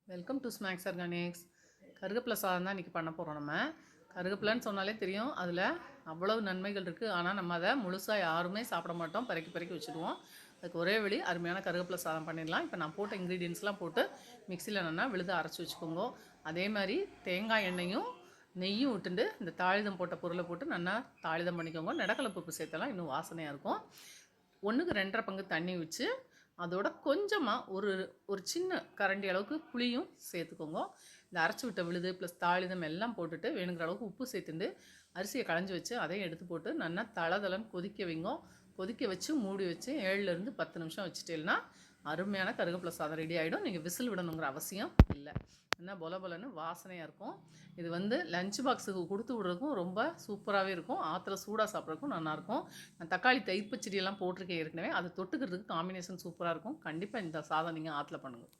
Welcome to snacks organics. கருவேப்பிலை சாதம் தான் இன்றைக்கி பண்ண போகிறோம். நம்ம கருவேப்பிலைன்னு சொன்னாலே தெரியும், அதில் அவ்வளவு நன்மைகள் இருக்குது. ஆனால் நம்ம அதை முழுசாக யாருமே சாப்பிட மாட்டோம், பறக்கி பறக்கி வச்சுடுவோம். அதுக்கு ஒரே வழி அருமையான கருவேப்பிலை சாதம் பண்ணிடலாம். இப்போ நான் போட்ட இன்க்ரீடியன்ஸ்லாம் போட்டு மிக்சியில் என்னென்னா விழுத அரைச்சி வச்சுக்கோங்க. அதே மாதிரி தேங்காய் எண்ணெயும் நெய்யும் விட்டுண்டு இந்த தாளிதம் போட்ட பொருளை போட்டு நல்லா தாளிதம் பண்ணிக்கோங்க. நெடக்கலப்பருப்பு சேர்த்தலாம், இன்னும் வாசனையாக இருக்கும். 1க்கு 2.5 பங்கு தண்ணி வச்சு அதோட கொஞ்சமாக ஒரு சின்ன கரண்டி அளவுக்கு புளியும் சேர்த்துக்கோங்க. இந்த அரைச்சி விட்ட விழுது ப்ளஸ் தாளிதம் எல்லாம் போட்டுட்டு வேணுங்கிற அளவுக்கு உப்பு சேர்த்துட்டு அரிசியை களைஞ்சி வச்சு அதையும் எடுத்து போட்டு நல்லா தளதளன்னு கொதிக்க வைங்க. கொதிக்க வச்சு மூடி வச்சு 7லேருந்து 10 நிமிஷம் வச்சுட்டேன்னா அருமையான கருவேப்பிலை சாதம் ரெடி ஆகிடும். நீங்கள் விசில் விடணுங்கிற அவசியம் இல்லை. என்ன பொல பொலன்னு வாசனையாக இருக்கும். இது லஞ்ச் பாக்ஸுக்கு கொடுத்து விட்றதுக்கும் ரொம்ப சூப்பராகவே இருக்கும். ஆற்றுல சூடாக சாப்பிட்றதுக்கும் நல்லாயிருக்கும். நான் தக்காளி தயிர் பச்சடியெல்லாம் போட்டிருக்கேன் ஏற்கனவே. அதை தொட்டுக்கிறதுக்கு காம்பினேஷன் சூப்பராக இருக்கும். கண்டிப்பாக இந்த சாதம் நீங்கள் ஆற்றுல பண்ணுங்கள்.